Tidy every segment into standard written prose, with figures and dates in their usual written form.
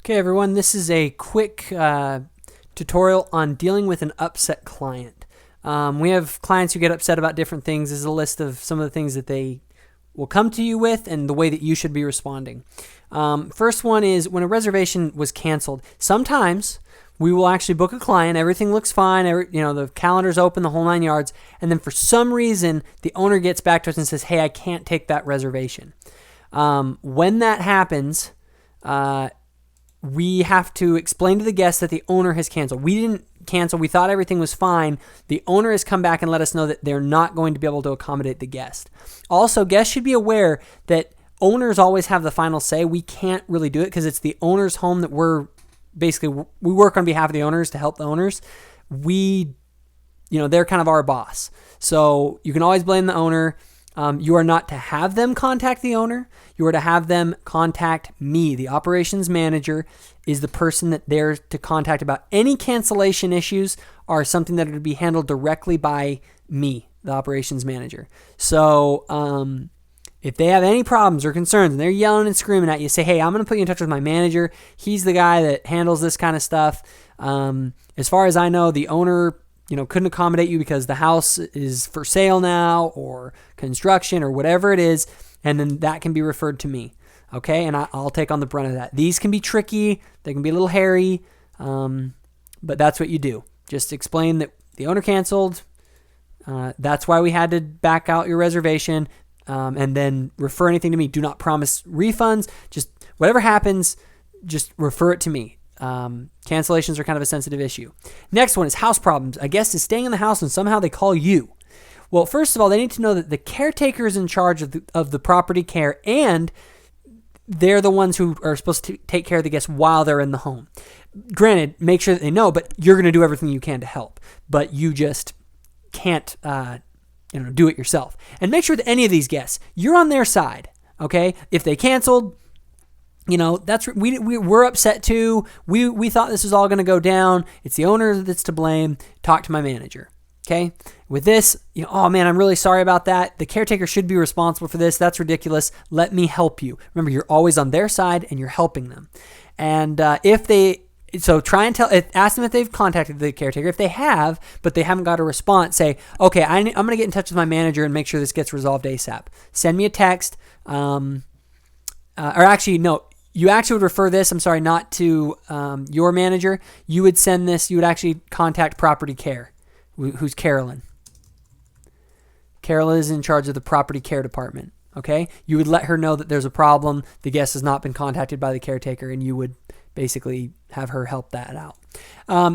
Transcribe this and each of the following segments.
Okay, everyone, this is a quick tutorial on dealing with an upset client. We have clients who get upset about different things. This is a list of some of the things that they will come to you with and the way that you should be responding. First one is when a reservation was canceled. Sometimes we will actually book a client, everything looks fine, the calendar's open, the whole 9 yards, and then for some reason the owner gets back to us and says, hey, I can't take that reservation. When that happens, we have to explain to the guest that the owner has canceled. We didn't cancel. We thought everything was fine. The owner has come back and let us know that they're not going to be able to accommodate the guest. Also, guests should be aware that owners always have the final say. We can't really do it because it's the owner's home that we work on behalf of the owners to help the owners. They're kind of our boss. So you can always blame the owner. You are not to have them contact the owner. You are to have them contact me. The operations manager is the person that they're to contact about any cancellation issues are something that are to be handled directly by me, the operations manager. So if they have any problems or concerns and they're yelling and screaming at you, say, hey, I'm going to put you in touch with my manager. He's the guy that handles this kind of stuff. As far as I know, the owner couldn't accommodate you because the house is for sale now or construction or whatever it is, and then that can be referred to me, okay? And I'll take on the brunt of that. These can be tricky. They can be a little hairy, but that's what you do. Just explain that the owner canceled. That's why we had to back out your reservation, and then refer anything to me. Do not promise refunds. Just whatever happens, just refer it to me. Cancellations are kind of a sensitive issue. Next one is house problems. A guest is staying in the house and somehow they call you. Well, first of all, they need to know that the caretaker is in charge of the property care, and they're the ones who are supposed to take care of the guests while they're in the home. Granted, make sure that they know, but you're going to do everything you can to help. But you just can't, do it yourself. And make sure that any of these guests, you're on their side. Okay, if they canceled, we're upset too. We thought this was all going to go down. It's the owner that's to blame. Talk to my manager. Okay. With this, oh man, I'm really sorry about that. The caretaker should be responsible for this. That's ridiculous. Let me help you. Remember, you're always on their side and you're helping them. And ask them if they've contacted the caretaker. If they have, but they haven't got a response, say, okay, I'm going to get in touch with my manager and make sure this gets resolved ASAP. Send me a text. You actually would refer this, not to your manager. You would send this, you would actually contact property care, who's Carolyn. Carolyn is in charge of the property care department, okay? You would let her know that there's a problem, the guest has not been contacted by the caretaker, and you would basically have her help that out.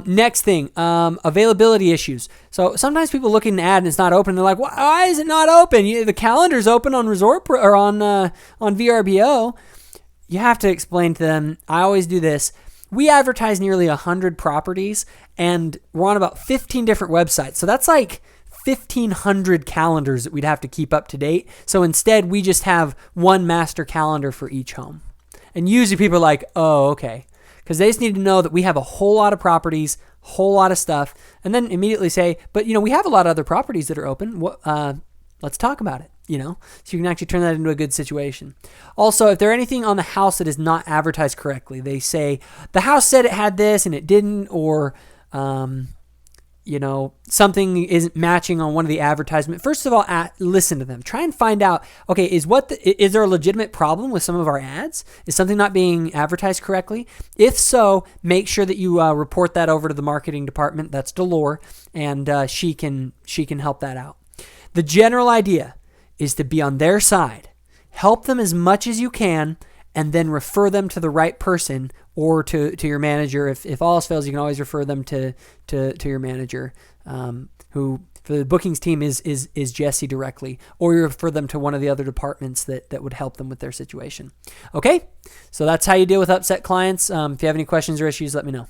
Next thing, availability issues. So sometimes people look at an ad and it's not open. They're like, why is it not open? The calendar's open on on VRBO. You have to explain to them. I always do this. We advertise nearly 100 properties and we're on about 15 different websites. So that's like 1,500 calendars that we'd have to keep up to date. So instead, we just have one master calendar for each home. And usually people are like, oh, okay. Because they just need to know that we have a whole lot of properties, whole lot of stuff, and then immediately say, but we have a lot of other properties that are open. Let's talk about it. So you can actually turn that into a good situation. Also, if there's anything on the house that is not advertised correctly, they say the house said it had this and it didn't, or something isn't matching on one of the advertisements. First of all, listen to them. Try and find out, okay, is there a legitimate problem with some of our ads? Is something not being advertised correctly? If so, make sure that you report that over to the marketing department. That's Delore, and she can help that out. The general idea is to be on their side, help them as much as you can, and then refer them to the right person or to your manager. If all else fails, you can always refer them to your manager, who for the bookings team is Jesse directly, or you refer them to one of the other departments that would help them with their situation. Okay, so that's how you deal with upset clients. If you have any questions or issues, let me know.